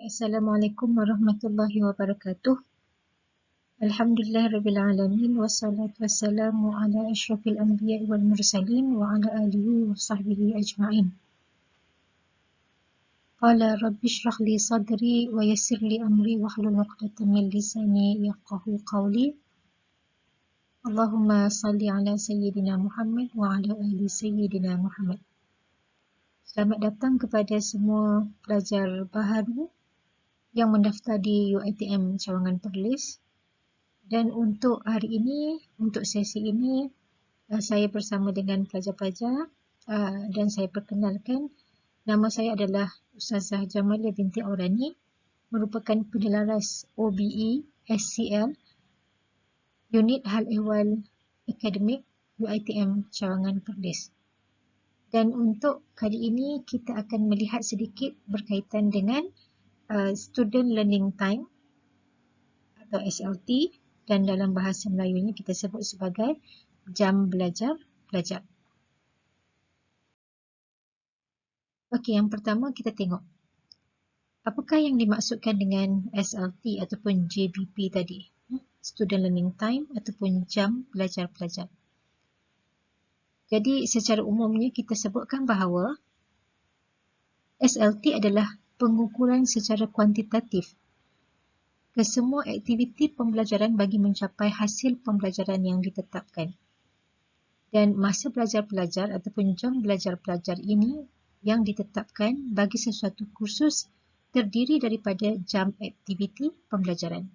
Assalamualaikum warahmatullahi wabarakatuh. Alhamdulillahirabbil alamin wassalatu wassalamu ala asyrafil anbiya'i wal mursalin wa ala alihi wa sahbihi ajma'in. Qala rabbi shrah li sadri wa yassir li amri wahlul 'uqdatam min lisani yafqahu qawli. Allahumma salli ala sayyidina Muhammad wa ala ali sayyidina Muhammad. Selamat datang kepada semua pelajar baharu yang mendaftar di UiTM Cawangan Perlis. Dan untuk hari ini, untuk sesi ini, saya bersama dengan pelajar-pelajar dan saya perkenalkan, nama saya adalah Ustazah Jamalia binti Aurani, merupakan penyelaras OBE SCL Unit Hal Ehwal Akademik UiTM Cawangan Perlis. Dan untuk kali ini kita akan melihat sedikit berkaitan dengan Student Learning Time atau SLT, dan dalam bahasa Melayunya kita sebut sebagai jam belajar pelajar. Okey, yang pertama kita tengok apakah yang dimaksudkan dengan SLT ataupun JBP tadi, Student Learning Time ataupun jam belajar pelajar. Jadi secara umumnya kita sebutkan bahawa SLT adalah pengukuran secara kuantitatif kesemua aktiviti pembelajaran bagi mencapai hasil pembelajaran yang ditetapkan. Dan masa belajar pelajar ataupun jam belajar pelajar ini yang ditetapkan bagi sesuatu kursus terdiri daripada jam aktiviti pembelajaran.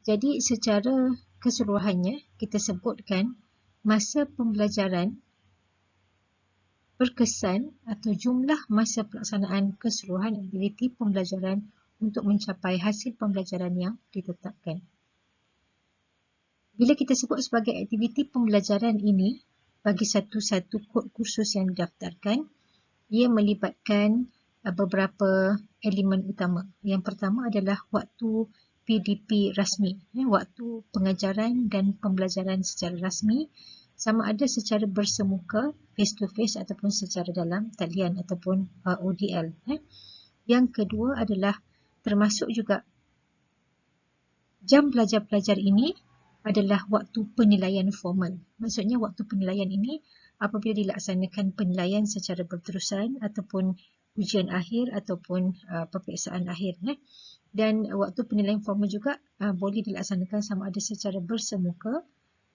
Jadi secara keseluruhannya kita sebutkan masa pembelajaran berkesan atau jumlah masa pelaksanaan keseluruhan aktiviti pembelajaran untuk mencapai hasil pembelajaran yang ditetapkan. Bila kita sebut sebagai aktiviti pembelajaran ini, bagi satu-satu kod kursus yang didaftarkan, ia melibatkan beberapa elemen utama. Yang pertama adalah waktu PDP rasmi, waktu pengajaran dan pembelajaran secara rasmi, sama ada secara bersemuka, face to face ataupun secara dalam talian ataupun ODL. Yang kedua adalah termasuk juga jam belajar pelajar ini adalah waktu penilaian formal. Maksudnya waktu penilaian ini apabila dilaksanakan penilaian secara berterusan ataupun ujian akhir ataupun peperiksaan akhir. Dan waktu penilaian formal juga boleh dilaksanakan sama ada secara bersemuka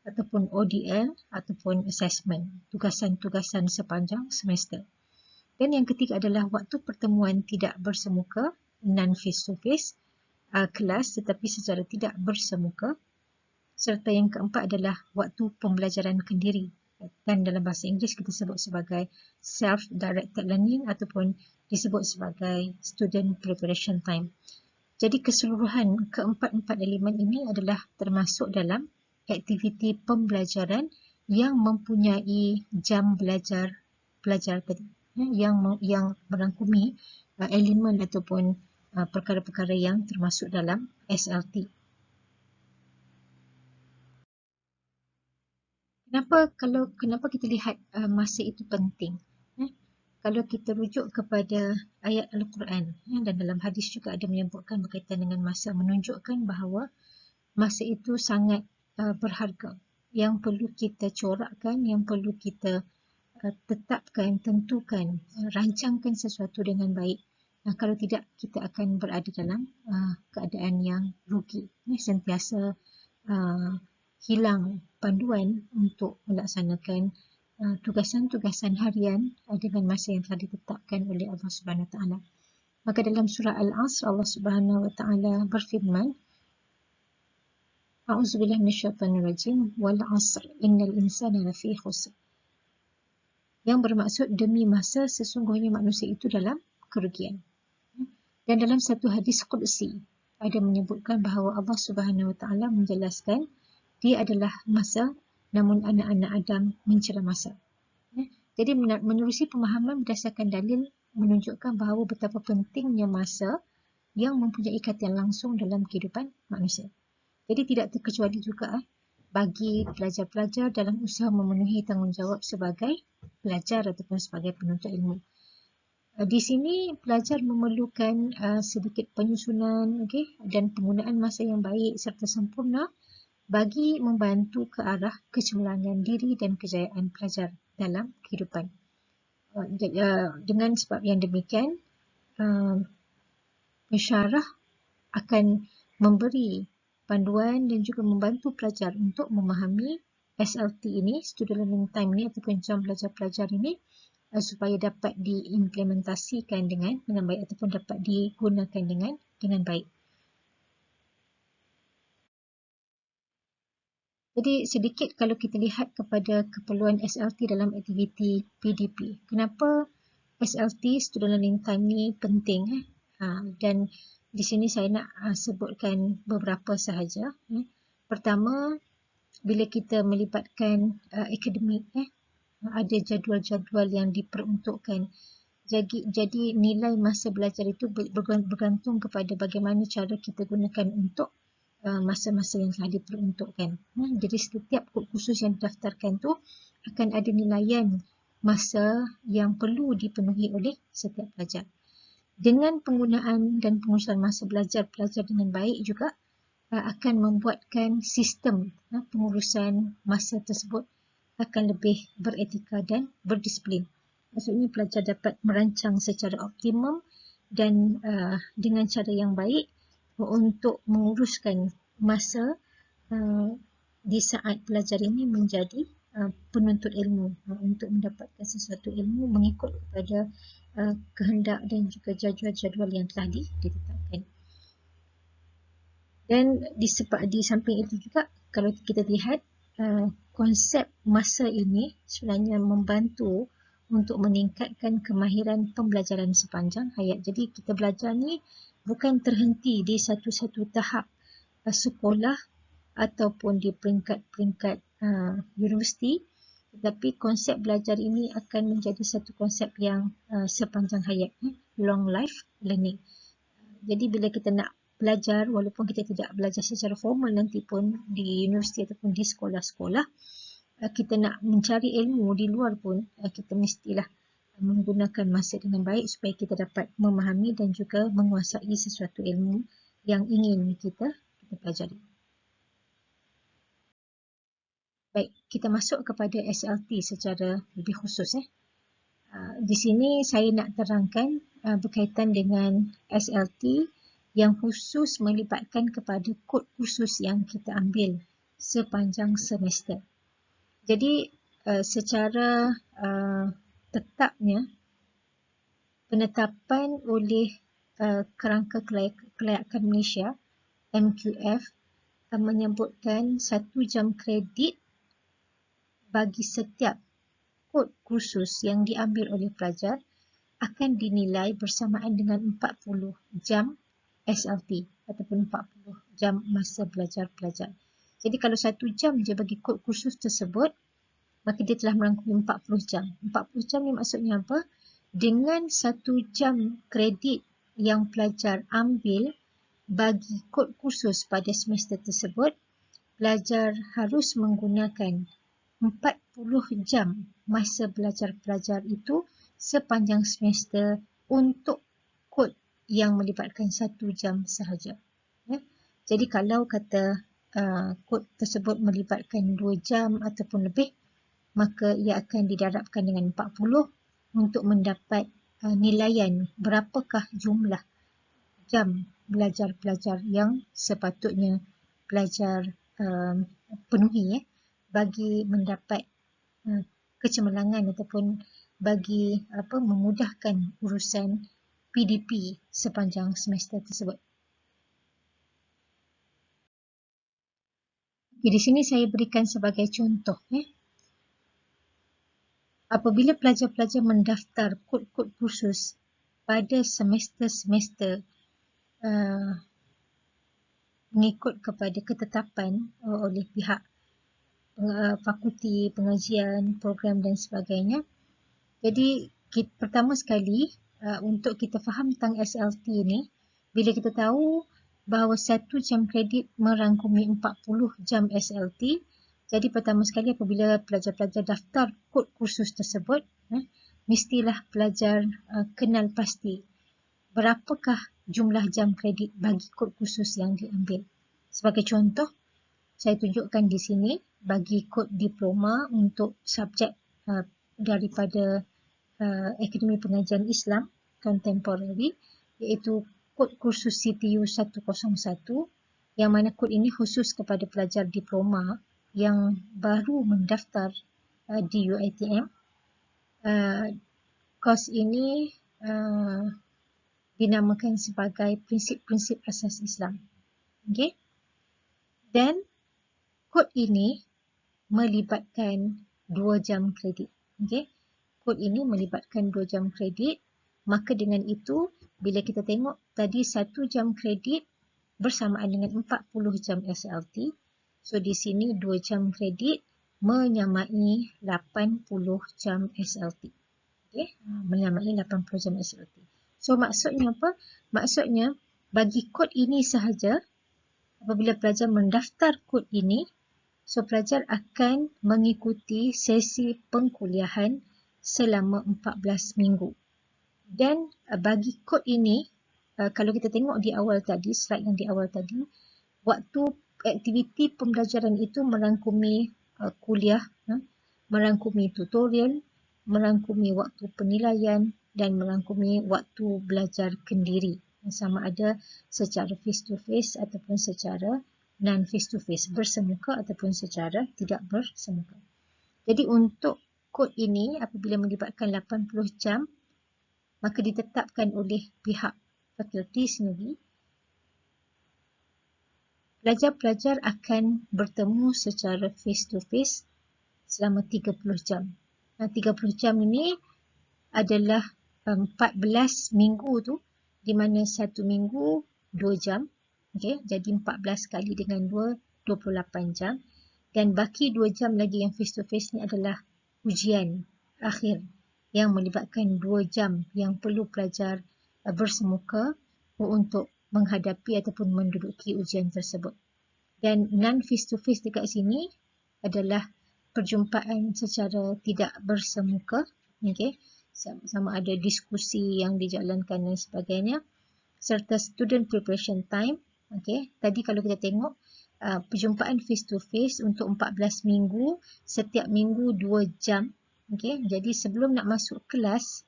ataupun ODL ataupun assessment, tugasan-tugasan sepanjang semester. Dan yang ketiga adalah waktu pertemuan tidak bersemuka, non face to face, kelas tetapi secara tidak bersemuka. Serta yang keempat adalah waktu pembelajaran kendiri, dan dalam bahasa Inggeris kita sebut sebagai self-directed learning ataupun disebut sebagai student preparation time. Jadi keseluruhan keempat-empat elemen ini adalah termasuk dalam aktiviti pembelajaran yang mempunyai jam belajar pelajar tadi, yang merangkumi elemen ataupun perkara-perkara yang termasuk dalam SLT. Kenapa kita lihat masa itu penting? Kalau kita rujuk kepada ayat Al-Quran, dan dalam hadis juga ada menyebutkan berkaitan dengan masa, menunjukkan bahawa masa itu sangat berharga, yang perlu kita corakkan, yang perlu kita tetapkan, tentukan, rancangkan sesuatu dengan baik. Kalau tidak, kita akan berada dalam keadaan yang rugi, sentiasa hilang panduan untuk melaksanakan tugasan-tugasan harian dengan masa yang telah ditetapkan oleh Allah Subhanahu Wa Taala. Maka dalam surah Al-Asr, Allah Subhanahu Wa Taala berfirman, A'udzubillahi minasyaitonirrajim, wal 'asr innal insana lafi khusr. Yang bermaksud demi masa sesungguhnya manusia itu dalam kerugian. Dan dalam satu hadis qudsi ada menyebutkan bahawa Allah Subhanahu Wa Taala menjelaskan dia adalah masa, namun anak-anak Adam mencela masa. Jadi menerusi pemahaman berdasarkan dalil menunjukkan bahawa betapa pentingnya masa yang mempunyai ikatan langsung dalam kehidupan manusia. Jadi tidak terkecuali juga bagi pelajar-pelajar dalam usaha memenuhi tanggungjawab sebagai pelajar ataupun sebagai penuntut ilmu. Di sini pelajar memerlukan sedikit penyusunan, dan penggunaan masa yang baik serta sempurna bagi membantu ke arah kecemerlangan diri dan kejayaan pelajar dalam kehidupan. Dengan sebab yang demikian, pensyarah akan memberi panduan dan juga membantu pelajar untuk memahami SLT ini, Student Learning Time ini ataupun jam belajar pelajar ini, supaya dapat diimplementasikan dengan baik ataupun dapat digunakan dengan baik. Jadi sedikit kalau kita lihat kepada keperluan SLT dalam aktiviti PDP. Kenapa SLT, Student Learning Time ni penting? Dan di sini saya nak sebutkan beberapa sahaja. Pertama, bila kita melibatkan akademik, ada jadual-jadual yang diperuntukkan. Jadi nilai masa belajar itu bergantung kepada bagaimana cara kita gunakan untuk masa-masa yang telah diperuntukkan. Jadi setiap kod khusus yang didaftarkan tu akan ada nilaian masa yang perlu dipenuhi oleh setiap pelajar. Dengan penggunaan dan pengurusan masa belajar pelajar dengan baik juga akan membuatkan sistem pengurusan masa tersebut akan lebih beretika dan berdisiplin. Maksudnya pelajar dapat merancang secara optimum dan dengan cara yang baik untuk menguruskan masa di saat pelajar ini menjadi penuntut ilmu untuk mendapatkan sesuatu ilmu mengikut kepada kehendak dan juga jadual-jadual yang telah ditetapkan. Dan di samping itu juga kalau kita lihat konsep masa ini sebenarnya membantu untuk meningkatkan kemahiran pembelajaran sepanjang hayat. Jadi kita belajar ni bukan terhenti di satu-satu tahap sekolah ataupun di peringkat-peringkat universiti, tetapi konsep belajar ini akan menjadi satu konsep yang sepanjang hayat, long life learning. Jadi bila kita nak belajar, walaupun kita tidak belajar secara formal nanti pun di universiti ataupun di sekolah-sekolah, kita nak mencari ilmu di luar pun kita mestilah menggunakan masa dengan baik supaya kita dapat memahami dan juga menguasai sesuatu ilmu yang ingin kita pelajari. Baik, kita masuk kepada SLT secara lebih khusus. Di sini saya nak terangkan berkaitan dengan SLT yang khusus melibatkan kepada kod khusus yang kita ambil sepanjang semester. Jadi secara tetapnya penetapan oleh Kerangka Kelayakan Malaysia MQF menyebutkan 1 jam kredit bagi setiap kod kursus yang diambil oleh pelajar akan dinilai bersamaan dengan 40 jam SLT ataupun 40 jam masa belajar pelajar. Jadi kalau 1 jam je bagi kod kursus tersebut, maka dia telah merangkumi 40 jam. 40 jam ni maksudnya apa? Dengan 1 jam kredit yang pelajar ambil bagi kod kursus pada semester tersebut, pelajar harus menggunakan 40 jam masa belajar pelajar itu sepanjang semester untuk kod yang melibatkan 1 jam sahaja. Jadi kalau kata kod tersebut melibatkan 2 jam ataupun lebih, maka ia akan didarabkan dengan 40 untuk mendapat nilaian berapakah jumlah jam belajar pelajar yang sepatutnya pelajar penuhi bagi mendapat kecemerlangan ataupun bagi memudahkan urusan PDP sepanjang semester tersebut. Di sini saya berikan sebagai contoh. Apabila pelajar-pelajar mendaftar kod-kod kursus pada semester-semester mengikut kepada ketetapan oleh pihak fakulti, pengajian, program dan sebagainya. Jadi pertama sekali untuk kita faham tentang SLT ni, bila kita tahu bahawa 1 jam kredit merangkumi 40 jam SLT, jadi pertama sekali apabila pelajar-pelajar daftar kod kursus tersebut, mestilah pelajar kenal pasti berapakah jumlah jam kredit bagi kod khusus yang diambil. Sebagai contoh, saya tunjukkan di sini bagi kod diploma untuk subjek daripada Akademi Pengajian Islam Contemporary, iaitu kod kursus CTU 101, yang mana kod ini khusus kepada pelajar diploma yang baru mendaftar di UiTM. Kos ini dinamakan sebagai prinsip-prinsip asas Islam. Okay? Dan kod ini melibatkan 2 jam kredit. Okay? Kod ini melibatkan 2 jam kredit. Maka dengan itu, bila kita tengok tadi 1 jam kredit bersamaan dengan 40 jam SLT. So di sini 2 jam kredit menyamai 80 jam SLT. Okay? Menyamai 80 jam SLT. So maksudnya apa? Maksudnya bagi kod ini sahaja, apabila pelajar mendaftar kod ini, so pelajar akan mengikuti sesi pengkuliahan selama 14 minggu. Dan bagi kod ini, kalau kita tengok di awal tadi, slide yang di awal tadi, waktu aktiviti pembelajaran itu merangkumi kuliah, merangkumi tutorial, merangkumi waktu penilaian dan merangkumi waktu belajar kendiri. Sama ada secara face to face ataupun secara non face to face, bersemuka ataupun secara tidak bersemuka. Jadi untuk kod ini apabila melibatkan 80 jam, maka ditetapkan oleh pihak fakulti sendiri, pelajar-pelajar akan bertemu secara face to face selama 30 jam. 30 jam ini adalah 14 minggu tu, di mana 1 minggu 2 jam. Okay? Jadi 14 kali dengan 2, 28 jam. Dan baki 2 jam lagi yang face to face ni adalah ujian akhir yang melibatkan 2 jam yang perlu pelajar bersemuka untuk menghadapi ataupun menduduki ujian tersebut. Dan non face to face dekat sini adalah perjumpaan secara tidak bersemuka, okay? Sama ada diskusi yang dijalankan dan sebagainya, serta student preparation time. Okay? Tadi kalau kita tengok perjumpaan face to face untuk 14 minggu, setiap minggu 2 jam. Okay? Jadi sebelum nak masuk kelas,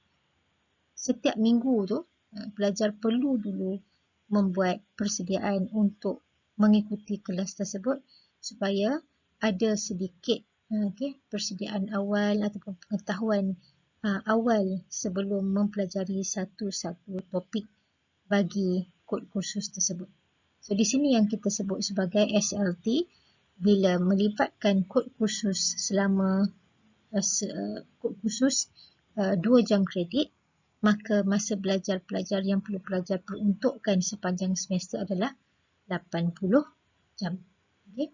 setiap minggu tu pelajar perlu dulu membuat persediaan untuk mengikuti kelas tersebut supaya ada sedikit persediaan awal ataupun pengetahuan awal sebelum mempelajari satu-satu topik bagi kod kursus tersebut. So di sini yang kita sebut sebagai SLT, bila melibatkan kod kursus selama kod kursus 2 jam kredit, maka masa belajar pelajar yang perlu pelajar peruntukkan sepanjang semester adalah 80 jam. Okay.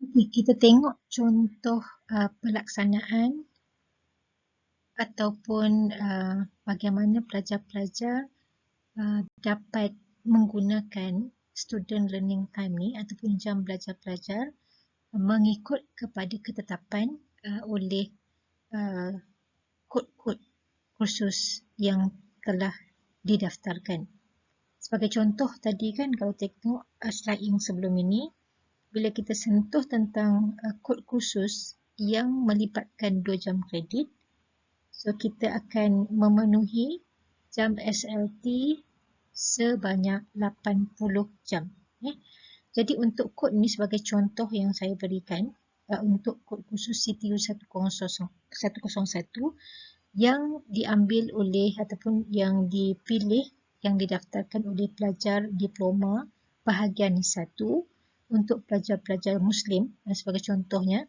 Okay, kita tengok contoh pelaksanaan ataupun bagaimana pelajar-pelajar dapat menggunakan student learning time ni ataupun jam belajar pelajar mengikut kepada ketetapan oleh kod-kod kursus yang telah didaftarkan. Sebagai contoh tadi kan, kalau tengok slide yang sebelum ini, bila kita sentuh tentang kod kursus yang melibatkan 2 jam kredit, so kita akan memenuhi jam SLT sebanyak 80 jam. Jadi untuk kod ni sebagai contoh yang saya berikan, untuk kod kursus CTU 101 yang diambil oleh ataupun yang dipilih, yang didaftarkan oleh pelajar diploma bahagian 1 untuk pelajar-pelajar Muslim sebagai contohnya.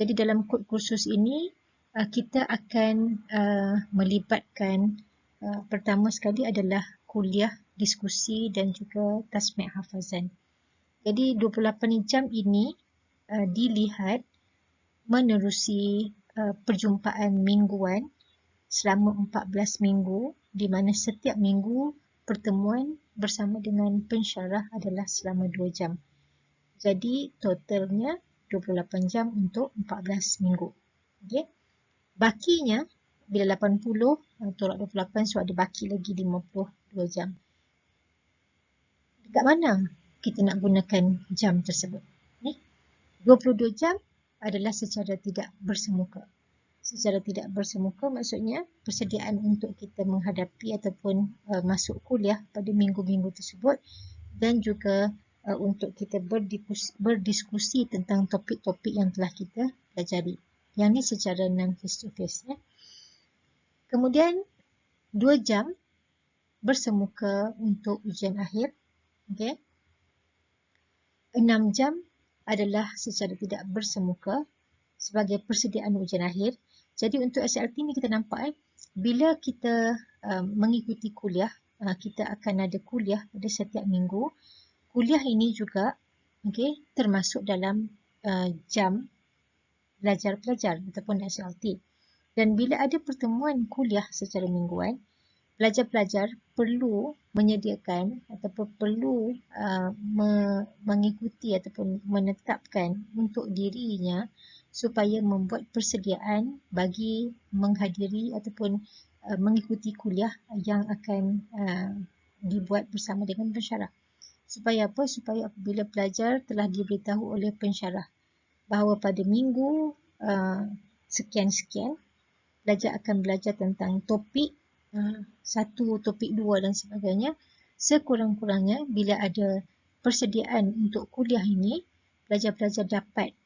Jadi dalam kod kursus ini kita akan melibatkan pertama sekali adalah kuliah, diskusi dan juga tasmi' hafazan. Jadi 28 jam ini dilihat menerusi perjumpaan mingguan selama 14 minggu, di mana setiap minggu pertemuan bersama dengan pensyarah adalah selama 2 jam. Jadi totalnya 28 jam untuk 14 minggu. Okey. Bakinya bila 80 tolak 28, so ada baki lagi 52 jam. Dekat mana kita nak gunakan jam tersebut? 22 jam adalah secara tidak bersemuka. Secara tidak bersemuka maksudnya persediaan untuk kita menghadapi ataupun masuk kuliah pada minggu-minggu tersebut, dan juga untuk kita berdiskusi tentang topik-topik yang telah kita pelajari. Yang ni secara non face to face. Kemudian 2 jam bersemuka untuk ujian akhir. Okay. 6 jam adalah secara tidak bersemuka sebagai persediaan ujian akhir. Jadi untuk SLT ni kita nampak bila kita mengikuti kuliah, kita akan ada kuliah pada setiap minggu. Kuliah ini juga termasuk dalam jam belajar pelajar ataupun SLT. Dan bila ada pertemuan kuliah secara mingguan, pelajar-pelajar perlu menyediakan ataupun perlu mengikuti ataupun menetapkan untuk dirinya supaya membuat persediaan bagi menghadiri ataupun mengikuti kuliah yang akan dibuat bersama dengan pensyarah. Supaya apa? Supaya apabila pelajar telah diberitahu oleh pensyarah bahawa pada minggu sekian-sekian pelajar akan belajar tentang topik 1, topik 2 dan sebagainya, sekurang-kurangnya bila ada persediaan untuk kuliah ini, pelajar-pelajar dapat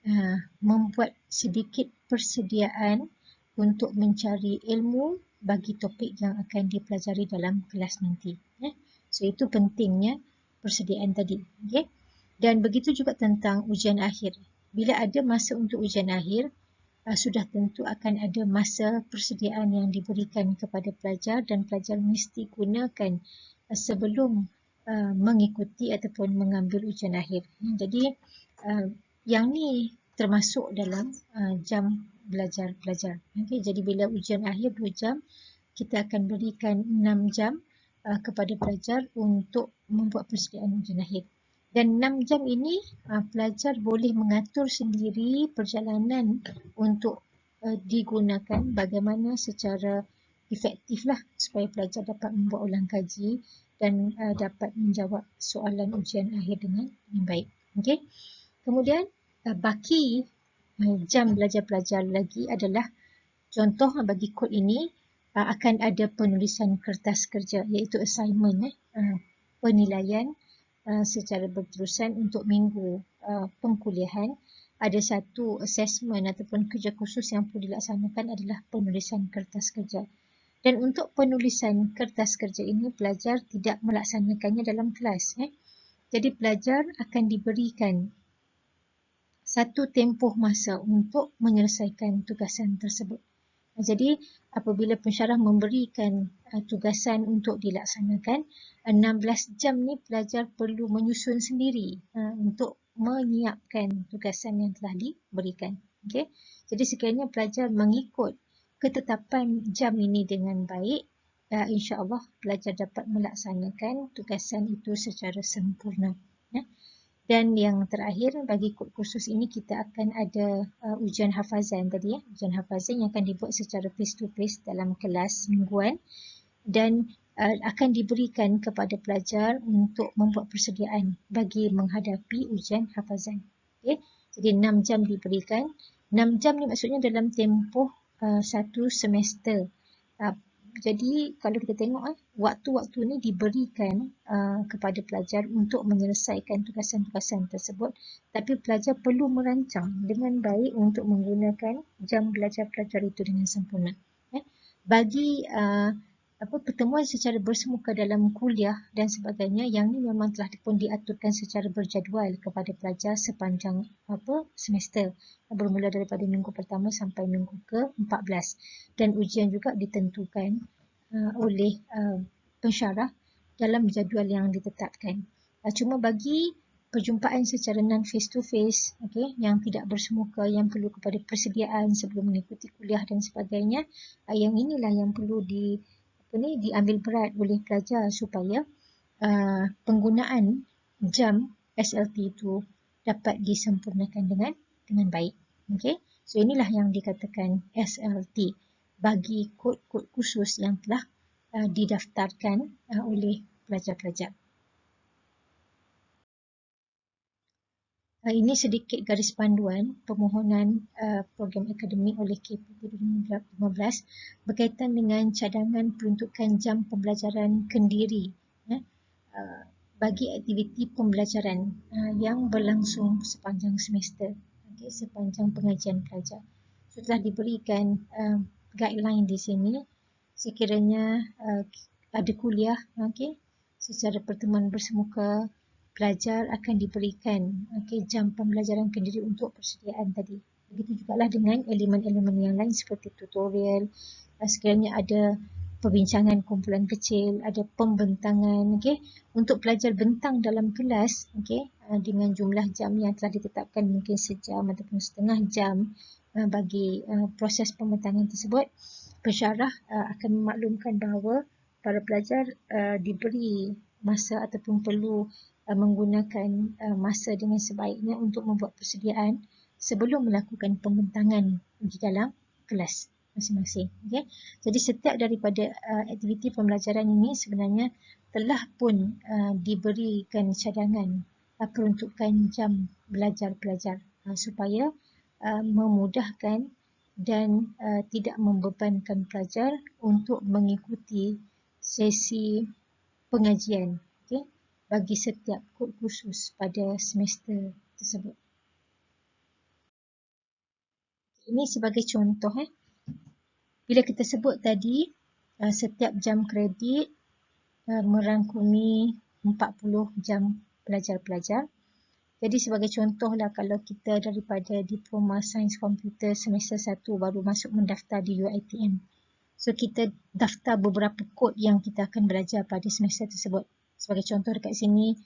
membuat sedikit persediaan untuk mencari ilmu bagi topik yang akan dipelajari dalam kelas nanti. So itu pentingnya persediaan tadi. Okay? Dan begitu juga tentang ujian akhir. Bila ada masa untuk ujian akhir, sudah tentu akan ada masa persediaan yang diberikan kepada pelajar dan pelajar mesti gunakan sebelum mengikuti ataupun mengambil ujian akhir. Jadi yang ni termasuk dalam jam belajar pelajar. Okay, jadi bila ujian akhir 2 jam, kita akan berikan 6 jam kepada pelajar untuk membuat persediaan ujian akhir. Dan 6 jam ini pelajar boleh mengatur sendiri perjalanan untuk digunakan bagaimana secara efektif lah supaya pelajar dapat membuat ulang kaji dan dapat menjawab soalan ujian akhir dengan baik. Okay. Kemudian baki jam belajar pelajar lagi adalah contoh bagi kod ini akan ada penulisan kertas kerja iaitu assignment, penilaian secara berterusan untuk minggu pengkuliahan. Ada satu assessment ataupun kerja khusus yang perlu dilaksanakan adalah penulisan kertas kerja. Dan untuk penulisan kertas kerja ini pelajar tidak melaksanakannya dalam kelas. Jadi pelajar akan diberikan satu tempoh masa untuk menyelesaikan tugasan tersebut. Jadi apabila pensyarah memberikan tugasan untuk dilaksanakan, 16 jam ni pelajar perlu menyusun sendiri untuk menyiapkan tugasan yang telah diberikan. Okay? Jadi sekiranya pelajar mengikut ketetapan jam ini dengan baik, insya-Allah pelajar dapat melaksanakan tugasan itu secara sempurna. Dan yang terakhir bagi kod kursus ini kita akan ada ujian hafazan tadi ujian hafazan yang akan dibuat secara face to face dalam kelas mingguan dan akan diberikan kepada pelajar untuk membuat persediaan bagi menghadapi ujian hafazan. Okay? Jadi 6 jam diberikan. 6 jam ni maksudnya dalam tempoh satu semester. Jadi kalau kita tengok waktu-waktu ni diberikan kepada pelajar untuk menyelesaikan tugasan-tugasan tersebut, tapi pelajar perlu merancang dengan baik untuk menggunakan jam belajar pelajar itu dengan sempurna. Bagi pertemuan secara bersemuka dalam kuliah dan sebagainya, yang ni memang telah pun diaturkan secara berjadual kepada pelajar sepanjang semester, bermula daripada minggu pertama sampai minggu ke-14, dan ujian juga ditentukan oleh pensyarah dalam jadual yang ditetapkan. Cuma bagi perjumpaan secara non face to face, yang tidak bersemuka, yang perlu kepada persediaan sebelum mengikuti kuliah dan sebagainya, yang inilah yang perlu diambil berat oleh pelajar supaya penggunaan jam SLT itu dapat disempurnakan dengan baik. Okay? So inilah yang dikatakan SLT bagi kod-kod khusus yang telah didaftarkan oleh pelajar-pelajar. Ini sedikit garis panduan permohonan program akademik oleh KPT 2015 berkaitan dengan cadangan peruntukan jam pembelajaran kendiri bagi aktiviti pembelajaran yang berlangsung sepanjang semester, sepanjang pengajian pelajar. So, telah diberikan guideline di sini sekiranya ada kuliah secara pertemuan bersemuka, pelajar akan diberikan jam pembelajaran kendiri untuk persediaan tadi. Begitu juga lah dengan elemen-elemen yang lain seperti tutorial, sekiranya ada perbincangan kumpulan kecil, ada pembentangan untuk pelajar bentang dalam kelas dengan jumlah jam yang telah ditetapkan mungkin sejam ataupun setengah jam bagi proses pembentangan tersebut. Pensyarah akan memaklumkan bahawa para pelajar diberi masa ataupun perlu menggunakan masa dengan sebaiknya untuk membuat persediaan sebelum melakukan pembentangan di dalam kelas masing-masing. Jadi setiap daripada aktiviti pembelajaran ini sebenarnya telah pun diberikan cadangan peruntukan jam belajar pelajar supaya memudahkan dan tidak membebankan pelajar untuk mengikuti sesi pengajian bagi setiap kod khusus pada semester tersebut. Ini sebagai contoh. Bila kita sebut tadi setiap jam kredit merangkumi 40 jam pelajar-pelajar. Jadi sebagai contohlah kalau kita daripada Diploma Sains Komputer semester 1 baru masuk mendaftar di UiTM. So kita daftar beberapa kod yang kita akan belajar pada semester tersebut. Sebagai contoh dekat sini,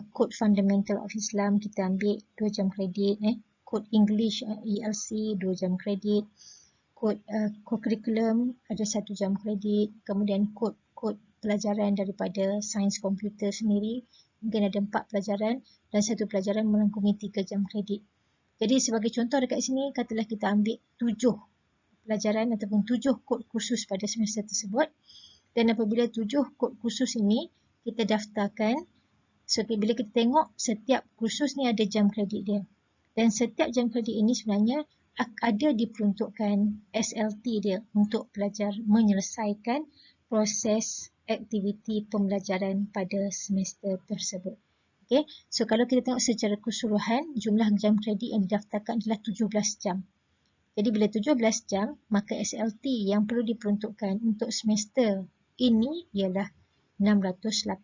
kod Fundamental of Islam kita ambil 2 jam kredit. Kod English ELC 2 jam kredit. Kod co-curriculum ada 1 jam kredit. Kemudian kod pelajaran daripada sains komputer sendiri mungkin ada 4 pelajaran dan 1 pelajaran merangkumi 3 jam kredit. Jadi sebagai contoh dekat sini katalah kita ambil 7 pelajaran ataupun 7 kod khusus pada semester tersebut. Dan apabila 7 kod khusus ini kita daftarkan, so bila kita tengok setiap kursus ni ada jam kredit dia. Dan setiap jam kredit ini sebenarnya ada diperuntukkan SLT dia untuk pelajar menyelesaikan proses aktiviti pembelajaran pada semester tersebut. So kalau kita tengok secara keseluruhan, jumlah jam kredit yang didaftarkan adalah 17 jam. Jadi bila 17 jam, maka SLT yang perlu diperuntukkan untuk semester ini ialah 680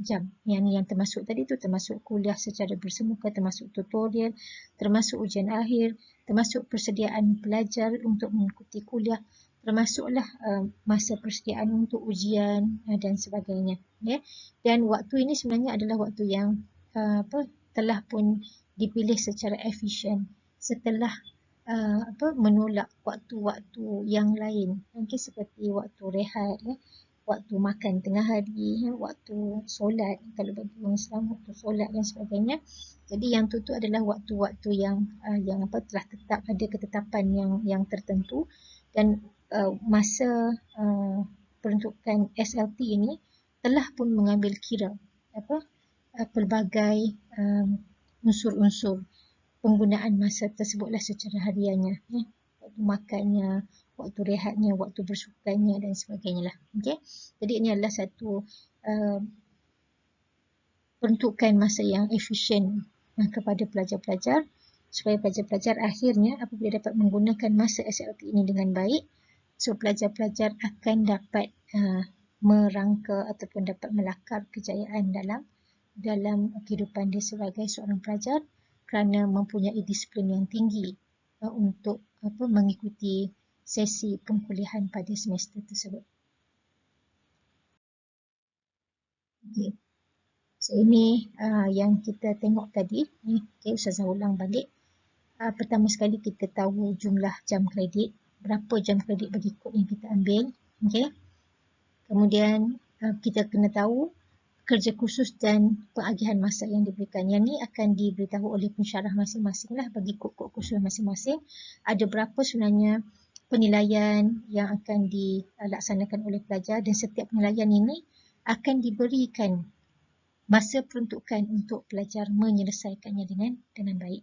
jam. Yang termasuk tadi tu termasuk kuliah secara bersemuka, termasuk tutorial, termasuk ujian akhir, termasuk persediaan pelajar untuk mengikuti kuliah, termasuklah masa persediaan untuk ujian dan sebagainya. Dan waktu ini sebenarnya adalah waktu yang telah pun dipilih secara efisien setelah menolak waktu-waktu yang lain. Mungkin seperti waktu rehat, waktu makan tengah hari, waktu solat, kalau bagi orang Islam waktu solat dan sebagainya. Jadi yang tu adalah waktu-waktu yang telah tetap, ada ketetapan yang tertentu, dan masa peruntukan SLT ini telah pun mengambil kira pelbagai unsur-unsur penggunaan masa tersebutlah secara hariannya, waktu makannya, waktu rehatnya, waktu bersukannya dan sebagainya lah. Jadi ini adalah satu peruntukan masa yang efisien kepada pelajar-pelajar supaya pelajar-pelajar akhirnya apabila dapat menggunakan masa SLT ini dengan baik, so pelajar-pelajar akan dapat merangka ataupun dapat melakar kejayaan dalam kehidupan dia sebagai seorang pelajar kerana mempunyai disiplin yang tinggi untuk mengikuti sesi pengkuliahan pada semester tersebut. So ini yang kita tengok tadi. Ustazah ulang balik. Pertama sekali kita tahu jumlah jam kredit, berapa jam kredit bagi kod yang kita ambil. Kemudian kita kena tahu kerja khusus dan pengagihan masa yang diberikan. Yang ni akan diberitahu oleh pensyarah masing-masing lah bagi kod-kod khusus masing-masing. Ada berapa sebenarnya penilaian yang akan dilaksanakan oleh pelajar dan setiap penilaian ini akan diberikan masa peruntukan untuk pelajar menyelesaikannya dengan baik.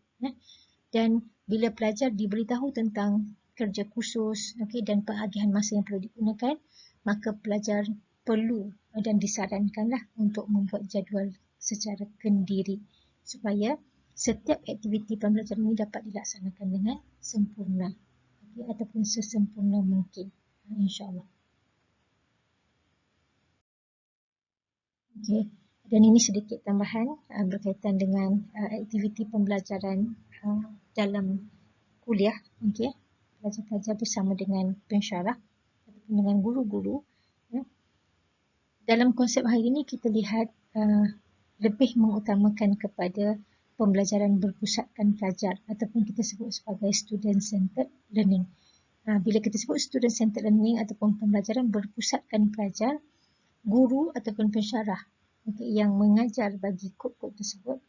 Dan bila pelajar diberitahu tentang kerja khusus dan pengagihan masa yang perlu digunakan, maka pelajar perlu dan disarankanlah untuk membuat jadual secara kendiri supaya setiap aktiviti pembelajaran ini dapat dilaksanakan dengan sempurna ataupun sesempurna mungkin, insyaAllah. Dan ini sedikit tambahan berkaitan dengan aktiviti pembelajaran dalam kuliah, pelajar-pelajar bersama dengan pensyarah ataupun dengan guru-guru. Dalam konsep hari ini kita lihat lebih mengutamakan kepada pembelajaran berpusatkan pelajar ataupun kita sebut sebagai student-centered learning. Bila kita sebut student-centered learning ataupun pembelajaran berpusatkan pelajar, guru ataupun pensyarah yang mengajar bagi kod-kod tersebut,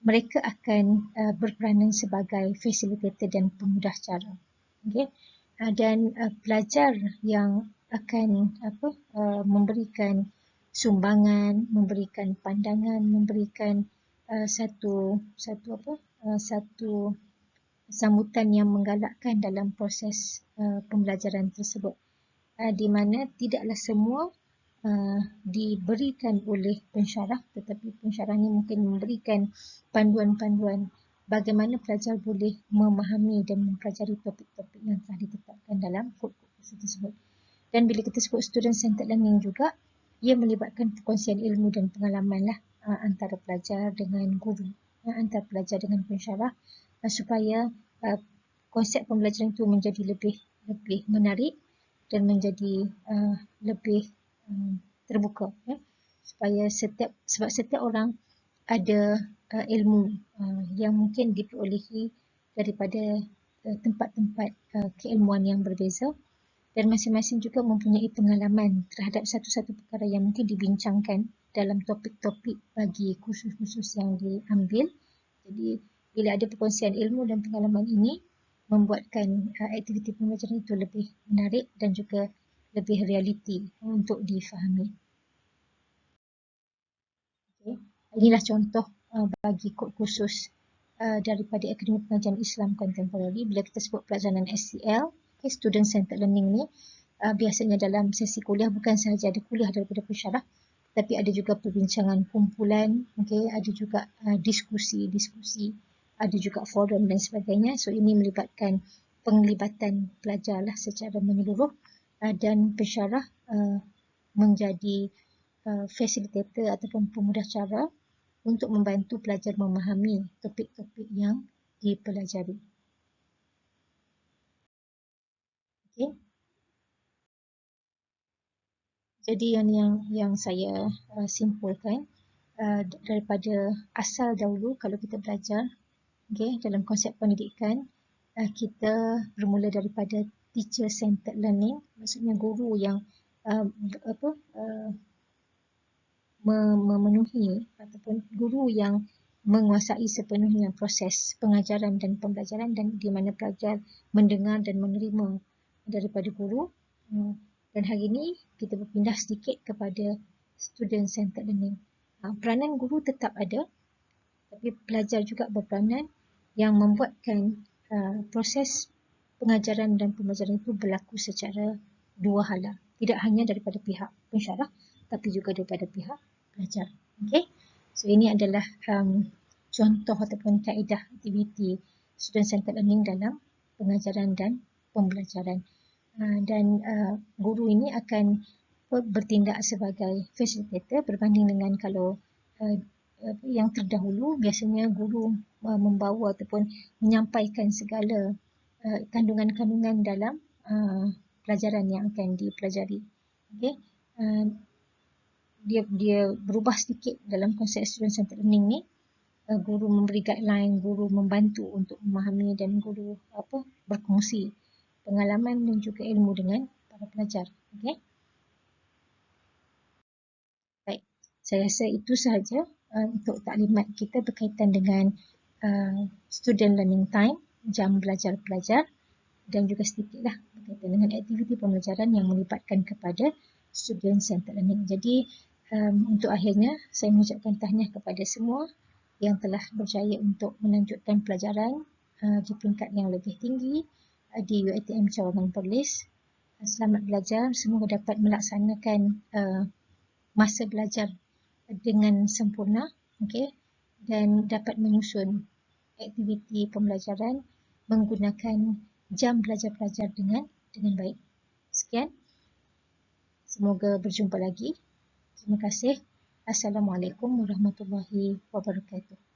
mereka akan berperanan sebagai fasilitator dan pemudah cara. Dan pelajar yang akan memberikan sumbangan, memberikan pandangan, memberikan satu sambutan yang menggalakkan dalam proses pembelajaran tersebut, di mana tidaklah semua diberikan oleh pensyarah, tetapi pensyarah ini mungkin memberikan panduan-panduan bagaimana pelajar boleh memahami dan mempelajari topik-topik yang telah ditetapkan dalam kod-kod tersebut. Dan bila kita sebut student-centered learning juga, ia melibatkan perkongsian ilmu dan pengalaman lah antara pelajar dengan guru, antara pelajar dengan pensyarah, supaya konsep pembelajaran itu menjadi lebih menarik dan menjadi lebih terbuka, supaya sebab setiap orang ada ilmu yang mungkin diperolehi daripada tempat-tempat keilmuan yang berbeza, dan masing-masing juga mempunyai pengalaman terhadap satu-satu perkara yang mungkin dibincangkan dalam topik-topik bagi kursus-kursus yang diambil. Jadi bila ada perkongsian ilmu dan pengalaman ini, membuatkan aktiviti pembelajaran itu lebih menarik dan juga lebih realiti untuk difahami. Inilah contoh bagi kod khusus daripada Akademi Pengajian Islam Contemporary. Bila kita sebut pelajaran SCL, Student Centered Learning ni, biasanya dalam sesi kuliah bukan sahaja ada kuliah daripada pensyarah, tapi ada juga perbincangan kumpulan, ada juga diskusi, ada juga forum dan sebagainya. So ini melibatkan penglibatan pelajar lah secara menyeluruh, dan pensyarah menjadi fasilitator ataupun pemudah cara untuk membantu pelajar memahami topik-topik yang dipelajari. Jadi yang saya simpulkan daripada asal dahulu kalau kita belajar dalam konsep pendidikan, kita bermula daripada teacher centered learning, maksudnya guru yang memenuhi ataupun guru yang menguasai sepenuhnya proses pengajaran dan pembelajaran, dan di mana pelajar mendengar dan menerima daripada guru. Dan hari ini kita berpindah sedikit kepada student-centered learning. Peranan guru tetap ada, tapi pelajar juga berperanan yang membuatkan proses pengajaran dan pembelajaran itu berlaku secara dua hala. Tidak hanya daripada pihak pensyarah, tapi juga daripada pihak pelajar. So ini adalah contoh ataupun kaedah aktiviti student-centered learning dalam pengajaran dan pembelajaran. Dan guru ini akan bertindak sebagai fasilitator berbanding dengan kalau yang terdahulu biasanya guru membawa ataupun menyampaikan segala kandungan-kandungan dalam pelajaran yang akan dipelajari. Dia berubah sedikit dalam konsep student-centered learning ni. Guru memberi guideline, guru membantu untuk memahami, dan guru berkongsi pengalaman dan juga ilmu dengan para pelajar. Baik, Saya rasa itu sahaja untuk taklimat kita berkaitan dengan student learning time, jam belajar pelajar, dan juga sedikitlah berkaitan dengan aktiviti pembelajaran yang melibatkan kepada student centered learning. Jadi untuk akhirnya saya mengucapkan tahniah kepada semua yang telah berjaya untuk melanjutkan pelajaran di peringkat yang lebih tinggi di UiTM Cawangan Perlis. Selamat belajar, semoga dapat melaksanakan masa belajar dengan sempurna, dan dapat menyusun aktiviti pembelajaran menggunakan jam belajar-pelajar dengan baik. Sekian, semoga berjumpa lagi. Terima kasih. Assalamualaikum warahmatullahi wabarakatuh.